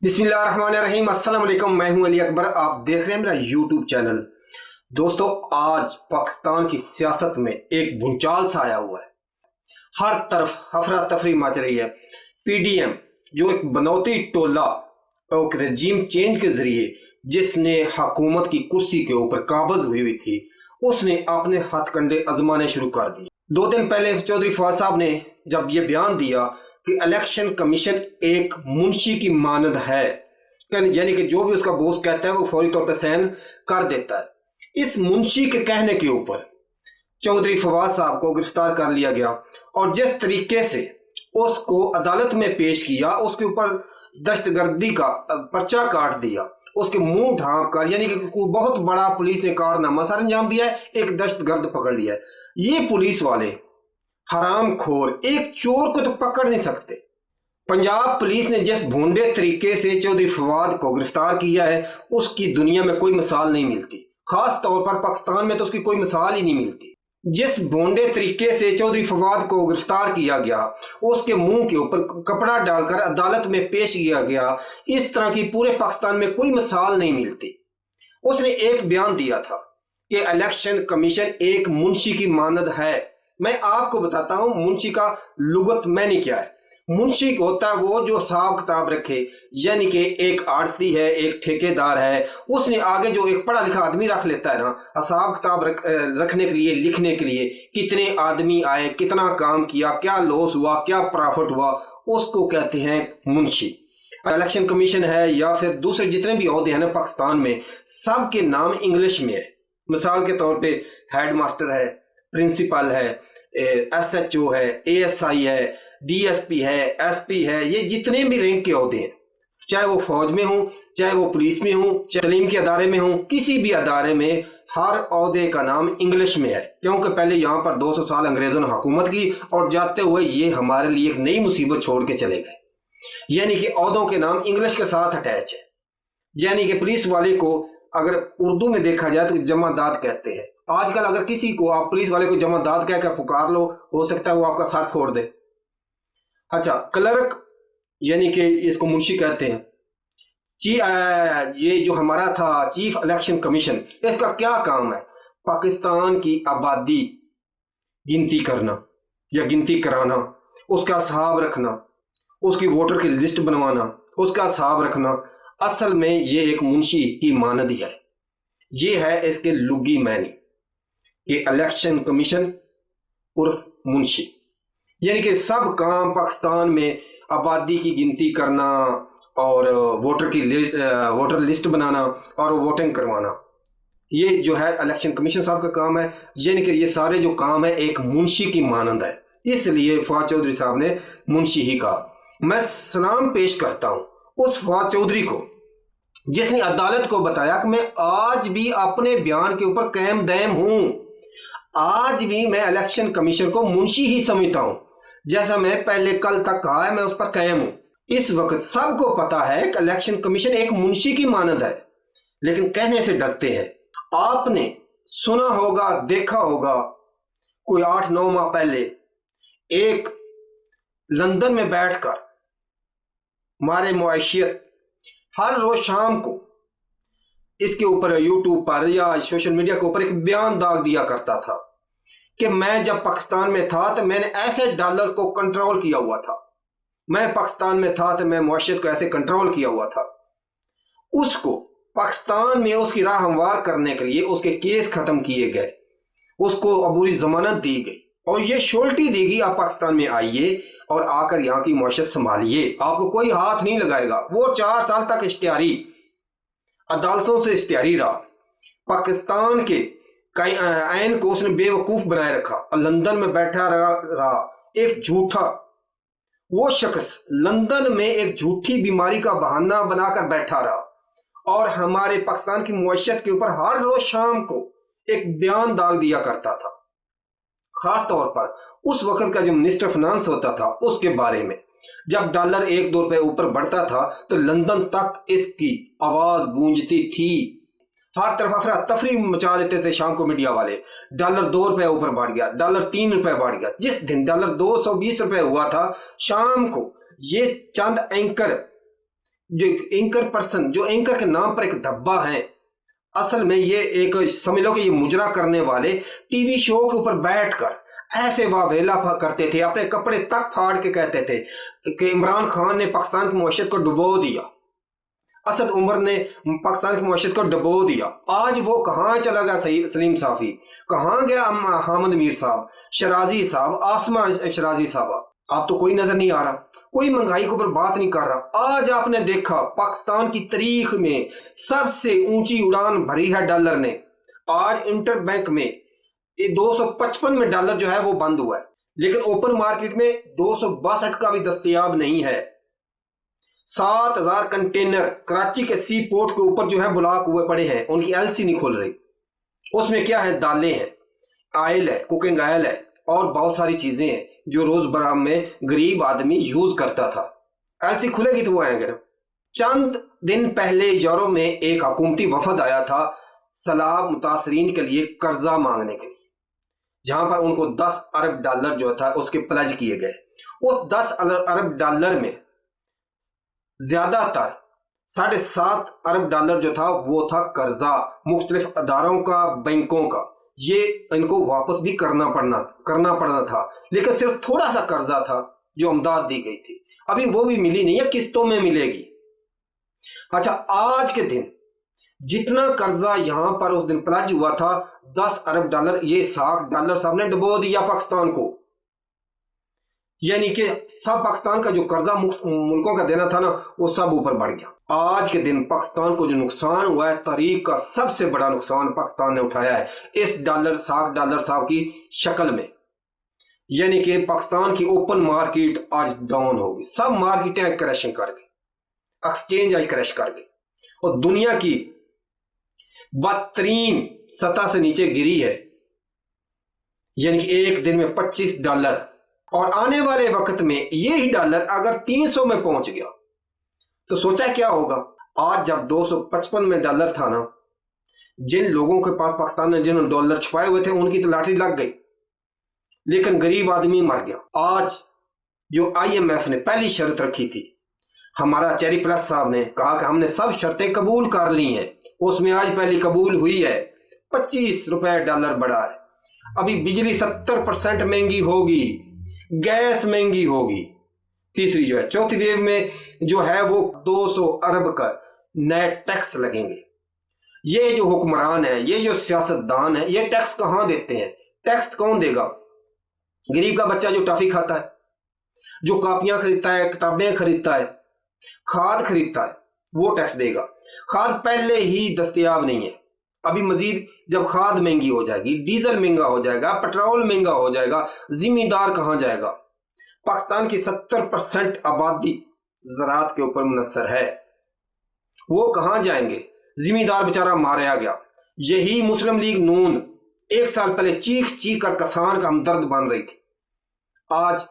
बिस्मिल्लाहिर्रहमानिर्रहीम। अस्सलाम वालेकुम। मैं हूं अली अकबर। आप देख रहे हैं मेरा यूट्यूब चैनल। दोस्तों, आज पाकिस्तान की सियासत में एक भूचाल सा आया हुआ है। हर तरफ अफरा तफरी मच रही है। पीडीएम जो एक बनौती टोला और रजीम चेंज के जरिए जिसने हुकूमत की कुर्सी के ऊपर काबज हुई थी, उसने अपने हथकंडे आजमाने शुरू कर दिए। 2 दिन पहले चौधरी फवाद साहब ने जब ये बयान दिया कि इलेक्शन कमीशन एक मुंशी की मानद है, यानी कि जो भी उसका बॉस कहता है वो फौरी तौर पर साइन कर देता है। इस मुंशी के कहने के ऊपर चौधरी फवाद साहब को गिरफ्तार कर लिया गया और जिस तरीके से उसको अदालत में पेश किया, उसके ऊपर दहशतगर्दी का पर्चा काट दिया, उसके मुंह ढांक कर, यानी कि बहुत बड़ा पुलिस ने कारनामा सर अंजाम दिया है, एक दहशतगर्द पकड़ लिया है। ये पुलिस वाले हराम खोर एक चोर को तो पकड़ नहीं सकते। पंजाब पुलिस ने जिस भोंडे तरीके से चौधरी फवाद को गिरफ्तार किया है, उसकी दुनिया में कोई मिसाल नहीं मिलती। खास तौर पर पाकिस्तान में तो उसकी कोई मिसाल ही नहीं मिलती। जिस भोंडे तरीके से चौधरी फवाद को गिरफ्तार किया गया, उसके मुंह के ऊपर कपड़ा डालकर अदालत में पेश किया गया, इस तरह की पूरे पाकिस्तान में कोई मिसाल नहीं मिलती। उसने एक बयान दिया था कि इलेक्शन कमीशन एक मुंशी की मानद है। मैं आपको बताता हूं मुंशी का लुगत मैंने क्या है। मुंशी होता है वो जो हिसाब किताब रखे, यानी कि एक आड़ती है, एक ठेकेदार है, उसने आगे जो एक पढ़ा लिखा आदमी रख लेता है ना, हिसाब किताब रखने के लिए, लिखने के लिए, कितने आदमी आए, कितना काम किया, क्या लॉस हुआ, क्या प्रॉफिट हुआ, उसको कहते हैं मुंशी। इलेक्शन कमीशन है या फिर दूसरे जितने भी ओहदे हैं ना पाकिस्तान में, सब के नाम इंग्लिश में है। मिसाल के तौर पे हेड मास्टर है, प्रिंसिपल है, एसएचओ है, एएसआई है, डीएसपी है, एसपी है, ये जितने भी रैंक के ओहदे हैं, चाहे वो फौज में हो, चाहे वो पुलिस में हो, चाहे तालीम के अदारे में हो, किसी भी अदारे में हर ओहदे का नाम इंग्लिश में है, क्योंकि पहले यहाँ पर 200 साल अंग्रेजों ने हुकूमत की और जाते हुए ये हमारे लिए एक नई मुसीबत छोड़ के चले गए। यानी कि ओहदों के नाम इंग्लिश के साथ अटैच है। यानी कि पुलिस वाले को अगर उर्दू में देखा जाए तो जमादाद कहते हैं। आजकल अगर किसी को आप पुलिस वाले को जमादाद कह कर पुकार लो, हो सकता है वो आपका सर फोड़ दे। अच्छा, क्लर्क यानी कि इसको मुंशी कहते हैं। ये जो हमारा था चीफ इलेक्शन कमीशन, इसका क्या काम है? पाकिस्तान की आबादी गिनती करना या गिनती कराना, उसका हिसाब रखना, उसकी वोटर की लिस्ट बनवाना, उसका हिसाब रखना। असल में ये एक मुंशी की मानद है। ये है इसके लुगी मैनी कि इलेक्शन कमीशन उर्फ मुंशी, यानी कि सब काम पाकिस्तान में आबादी की गिनती करना और वोटर लिस्ट बनाना और वोटिंग करवाना, ये जो है इलेक्शन कमीशन साहब का काम है। यानी कि ये सारे जो काम है एक मुंशी की मानद है, इसलिए फवाद चौधरी साहब ने मुंशी ही कहा। मैं सलाम पेश करता हूं उस फवाद चौधरी को जिसने अदालत को बताया कि मैं आज भी अपने बयान के ऊपर कायम दायम हूं। आज भी मैं इलेक्शन कमीशन को मुंशी ही समझता हूं। जैसा मैं पहले कल तक कहा है, मैं उस पर कायम हूं। इस वक्त सबको पता है कि इलेक्शन कमीशन एक मुंशी की मानद है, लेकिन कहने से डरते हैं। आपने सुना होगा, देखा होगा, कोई 8-9 माह पहले एक लंदन में बैठकर हमारे मुआशियत हर रोज शाम को इसके ऊपर यूट्यूब पर या सोशल मीडिया के ऊपर एक बयान दाग दिया करता था कि मैं जब पाकिस्तान में था तो मैंने ऐसे डॉलर को कंट्रोल किया हुआ था, मैं पाकिस्तान में था तो मैं मुआशियत को ऐसे कंट्रोल किया हुआ था। उसको पाकिस्तान में उसकी राह हमवार करने के लिए उसके केस खत्म किए गए, उसको अबूरी जमानत दी गई और ये श्योरिटी दी गई, आप पाकिस्तान में आइए और आकर यहाँ की मुआशियत संभालिए, आपको कोई हाथ नहीं लगाएगा। वो 4 साल तक इश्तिहारी अदालतों से इश्तिहारी रहा। पाकिस्तान के आइन को उसने बेवकूफ बनाए रखा और लंदन में बैठा रहा एक झूठा, वो शख्स लंदन में एक झूठी बीमारी का बहाना बनाकर बैठा रहा और हमारे पाकिस्तान की मुआशियत के ऊपर हर रोज शाम को एक बयान दाग दिया करता था। खास तौर पर उस वक्त का जो मिनिस्टर फाइनेंस होता था उसके बारे में, जब डॉलर 1-2 रुपए ऊपर बढ़ता था तो लंदन तक इसकी आवाज गूंजती थी। हर तरफ अफरा तफरी मचा देते थे शाम को मीडिया वाले। डॉलर 2 रुपए ऊपर बढ़ गया, डॉलर 3 रुपए बढ़ गया। जिस दिन डॉलर 220 रुपए हुआ था, शाम को ये चंद एंकर जो एंकर पर्सन, जो एंकर के नाम पर एक धब्बा है, असल में ये एक समझ लो कि ये मुजरा करने वाले टीवी शो के ऊपर बैठकर ऐसे वावेला करते थे, अपने कपड़े तक फाड़ के कहते थे कि इमरान खान ने पाकिस्तान की मईशत को डुबो दिया, असद उमर ने पाकिस्तान की मईशत को डुबो दिया। आज वो कहाँ चला गया सलीम साफी, कहाँ गया हामिद मीर साहब, शराजी साहब, आसमा शराजी साहब, आप तो कोई नजर नहीं आ रहा, कोई महंगाई के ऊपर बात नहीं कर रहा। आज आपने देखा पाकिस्तान की तारीख में सबसे ऊंची उड़ान भरी है डॉलर ने। आज इंटर बैंक में 255 में डॉलर जो है वो बंद हुआ है, लेकिन ओपन मार्केट में 262 का भी दस्तयाब नहीं है। 7000 कंटेनर कराची के सी पोर्ट के ऊपर जो है ब्लॉक हुए पड़े हैं, उनकी एलसी नहीं खुल रही। उसमें क्या है, दालें हैं, ऑयल है, कुकिंग ऑयल है और बहुत सारी चीजें हैं जो रोजमर्रा में गरीब आदमी यूज करता था। एलसी खुलेगी तो वो आएंगे ना। चंद दिन पहले यूरोप में एक हुकूमती वफद आया था सैलाब मुतासरीन के लिए कर्जा मांगने के लिए, जहां पर उनको 10 अरब डॉलर जो था उसके प्लेज किए गए। वो 10 अरब डॉलर में ज्यादातर 7.5 अरब डॉलर जो था वो था कर्जा मुख्तलिफ अदारों का, बैंकों का। ये इनको वापस भी करना पड़ना था, लेकिन सिर्फ थोड़ा सा कर्जा था जो अमदाद दी गई थी, अभी वो भी मिली नहीं है, किस्तों में मिलेगी। अच्छा, आज के दिन जितना कर्जा यहां पर उस दिन प्लेज हुआ था 10 अरब डॉलर, ये 60 डॉलर साहब ने डुबो दिया पाकिस्तान को। यानी कि सब पाकिस्तान का जो कर्जा मुल्कों का देना था ना, वो सब ऊपर बढ़ गया। आज के दिन पाकिस्तान को जो नुकसान हुआ है, तारीख का सबसे बड़ा नुकसान पाकिस्तान ने उठाया है इस 60 डॉलर साहब की शक्ल में। यानी कि पाकिस्तान की ओपन मार्केट आज डाउन होगी, सब मार्केटें क्रैशिंग कर गई, एक्सचेंज आज क्रैश कर गई और दुनिया की बदतरीन सतह से नीचे गिरी है। यानी कि एक दिन में 25 डॉलर, और आने वाले वक्त में यही डॉलर अगर 300 में पहुंच गया तो सोचा क्या होगा। आज जब 255 में डॉलर था ना, जिन लोगों के पास पाकिस्तान में जिन्होंने डॉलर छुपाए हुए थे उनकी तो लॉटरी लग गई, लेकिन गरीब आदमी मर गया। आज जो IMF ने पहली शर्त रखी थी, हमारा चेरी प्लस साहब ने कहा कि हमने सब शर्तें कबूल कर ली हैं, उसमें आज पहली कबूल हुई है, 25 रुपए डॉलर बढ़ा है। अभी बिजली 70% महंगी होगी, गैस महंगी होगी। तीसरी जो है, चौथी वेव में जो है वो 200 अरब का नए टैक्स लगेंगे। ये जो हुक्मरान है, ये जो सियासतदान है, ये टैक्स कहां देते हैं? टैक्स कौन देगा? गरीब का बच्चा जो टॉफी खाता है, जो कापियां खरीदता है, किताबें खरीदता है, खाद खरीदता है, वो टैक्स देगा। खाद पहले ही दस्तयाब नहीं है, अभी मजीद जब खाद महंगी हो जाएगी, डीजल महंगा हो जाएगा, पेट्रोल महंगा हो जाएगा, जिम्मेदार कहां जाएगा? पाकिस्तान की 70% आबादी ज़राअत के ऊपर मुनस्सर है, वो कहां जाएंगे? जिम्मेदार बेचारा मारा गया। यही मुस्लिम लीग नून 1 साल पहले चीख चीख कर किसान का हमदर्द बन रही थी, आज